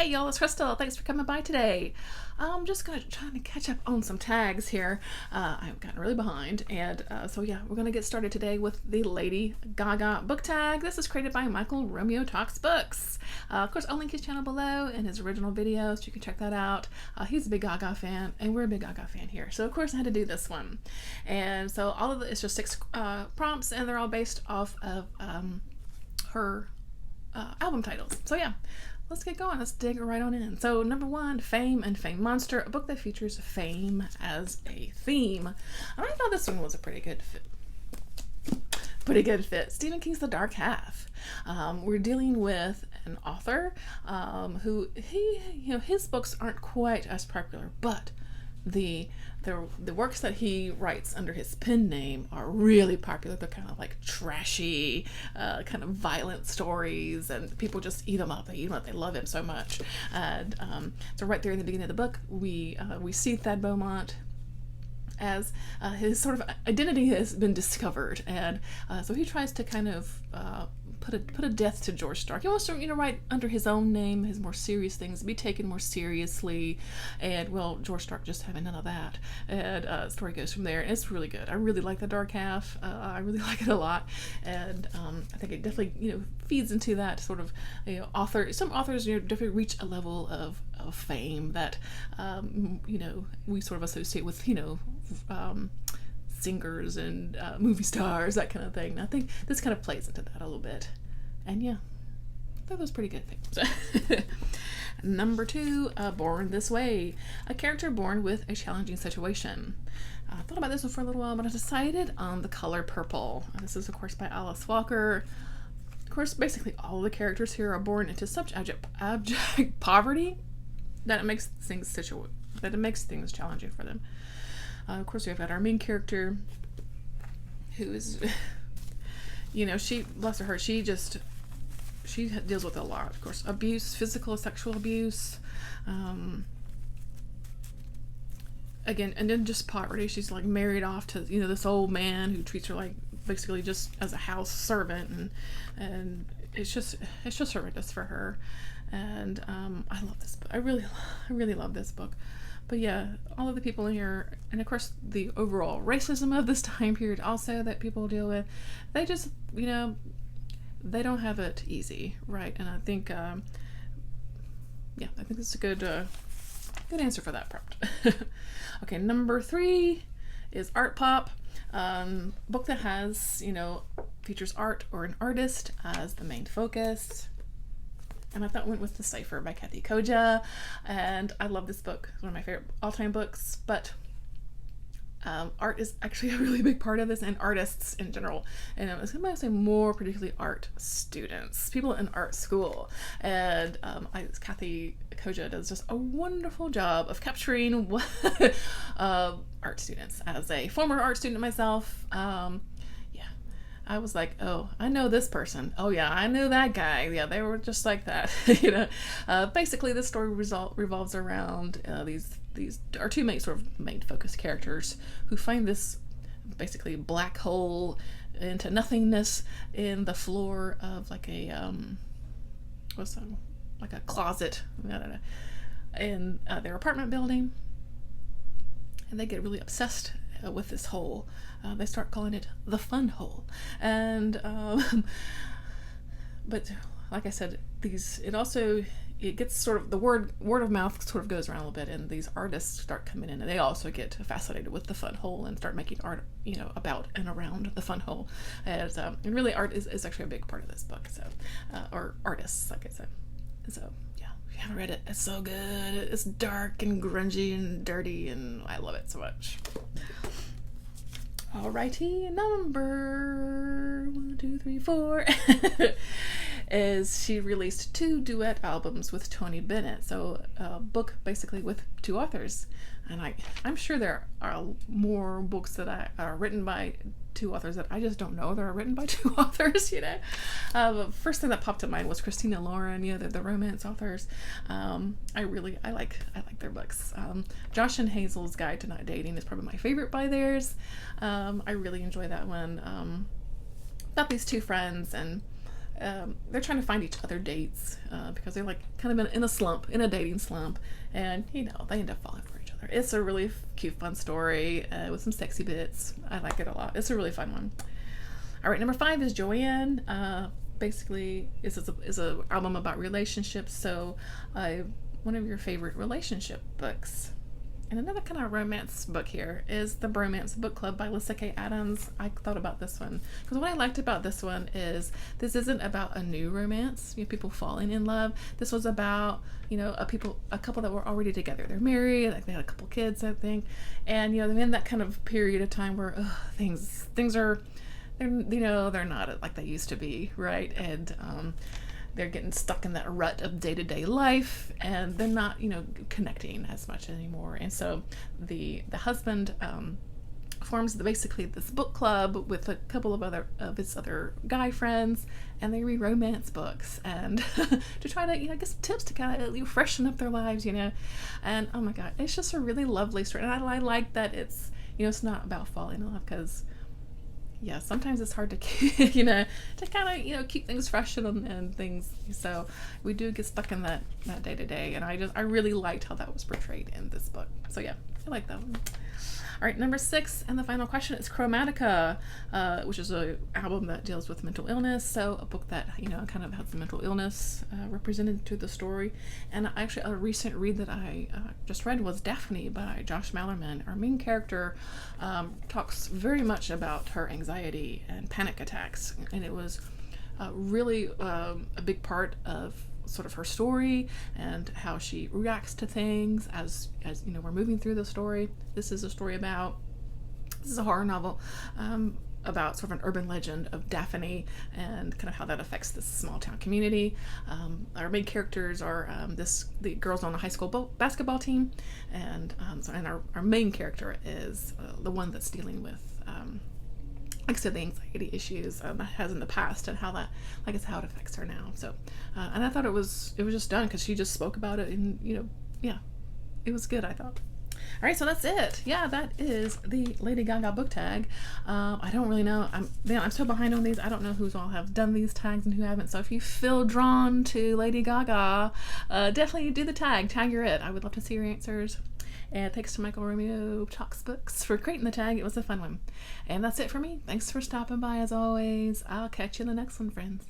Hey y'all, it's Crystal. Thanks for coming by today. I'm just gonna try to catch up on some tags here. I've gotten really behind, and so yeah, we're gonna get started today with the Lady Gaga book tag. This is created by Michael Romeo Talks Books. Of course, I'll link his channel below and his original videos. So you can check that out. He's a big Gaga fan, and we're a big Gaga fan here. So of course, I had to do this one, and so all of it's just 6 prompts, and they're all based off of her album titles. So yeah. Let's get going. Let's dig right on in. So number 1, Fame and Fame Monster, a book that features fame as a theme. And I thought this one was a pretty good fit. Stephen King's The Dark Half. We're dealing with an author who his books aren't quite as popular, but the works that he writes under his pen name are really popular. They're kind of like trashy, kind of violent stories, and people just eat them up. They love him so much. And so right there in the beginning of the book, we see Thad Beaumont as his sort of identity has been discovered, and so he tries to kind of put a death to George Stark. He wants to write under his own name, his more serious things, be taken more seriously, and well, George Stark just having none of that. And the story goes from there, and it's really good. I really like The Dark Half. I really like it a lot, and I think it definitely feeds into that sort of author. Some authors definitely reach a level of fame that we sort of associate with singers and movie stars, that kind of thing. And I think this kind of plays into that a little bit. And yeah, that was pretty good things. Number 2, Born This Way, a character born with a challenging situation. I thought about this one for a little while, but I decided on The Color Purple. This is, of course, by Alice Walker. Of course, basically all the characters here are born into such abject poverty that it makes things challenging for them. Of course, we've got our main character, who is, she, bless her heart, she deals with a lot, of course, abuse, physical, sexual abuse, again, and then just poverty. She's like married off to, this old man who treats her like basically just as a house servant, and it's just horrendous for her. And I love this book. I really love this book. But yeah, all of the people in here, and of course the overall racism of this time period also that people deal with, they just, they don't have it easy, right? And I think, I think this is a good answer for that prompt. Okay, number 3 is Art Pop, book that has, features art or an artist as the main focus. And I thought went with The Cipher by Kathy Koja, and I love this book. It's one of my favorite all-time books, but art is actually a really big part of this, and artists in general. And I was going to say more particularly art students, people in art school. And Kathy Koja does just a wonderful job of capturing art students. As a former art student myself, I was like, oh, I know this person. Oh yeah, I knew that guy. Yeah, they were just like that. Basically, this story revolves around these are 2 main focus characters who find this basically black hole into nothingness in the floor of like a like a closet in their apartment building, and they get really obsessed with this hole. They start calling it the fun hole, and but like I said, it gets sort of the word of mouth sort of goes around a little bit, and these artists start coming in, and they also get fascinated with the fun hole and start making art about and around the fun hole. And really art is actually a big part of this book, so or artists, like I said. So yeah, if you haven't read it, it's so good. It's dark and grungy and dirty, and I love it so much. Alrighty, number 1, 2, 3, 4 is she released 2 duet albums with Tony Bennett. So a book basically with 2 authors, and I'm sure there are more books that are written by 2 authors that I just don't know they're written by 2 authors. The first thing that popped to mind was Christina Lauren, the romance authors. I like their books. Josh and Hazel's Guide to Not Dating is probably my favorite by theirs. I really enjoy that one. About these 2 friends, and they're trying to find each other dates because they're like kind of in a slump, in a dating slump, and they end up falling for each other. It's a really cute, fun story with some sexy bits. I like it a lot. It's a really fun one. All right, number 5 is Joanne. Basically, is a album about relationships. So, one of your favorite relationship books. And another kind of romance book here is The Bromance Book Club by Lyssa Kay Adams. I thought about this one because what I liked about this one is this isn't about a new romance, people falling in love. This was about, a couple that were already together. They're married, like they had a couple kids, I think. And, they're in that kind of period of time where things are, they're not like they used to be, right? And, they're getting stuck in that rut of day-to-day life, and they're not, connecting as much anymore. And so the husband forms basically this book club with a couple of his other guy friends, and they read romance books and to try to get some tips to kind of freshen up their lives, And oh my God, it's just a really lovely story, and I like that it's it's not about falling in love, because sometimes it's hard to keep, to kind of, keep things fresh and things. So we do get stuck in that day to day. And I really liked how that was portrayed in this book. So I like that one. All right, number 6 and the final question is Chromatica, which is an album that deals with mental illness. So a book that, kind of has mental illness represented through the story. And actually a recent read that I just read was Daphne by Josh Malerman. Our main character talks very much about her anxiety and panic attacks. And it was really a big part of sort of her story and how she reacts to things as we're moving through the story. This is a horror novel about sort of an urban legend of Daphne and kind of how that affects this small town community. Our main characters are the girls on a high school basketball team, and our main character is the one that's dealing with like I said, the anxiety issues that has in the past, and how that, how it affects her now. So, and I thought it was just done because she just spoke about it, and it was good, I thought. All right, so that's it. That is the Lady Gaga book tag. I don't really know. I'm so behind on these. I don't know who's all have done these tags and who haven't. So if you feel drawn to Lady Gaga, definitely do the tag. Tag your it. I would love to see your answers. And thanks to Michael Romeo Talks Books for creating the tag. It was a fun one. And that's it for me. Thanks for stopping by as always. I'll catch you in the next one, friends.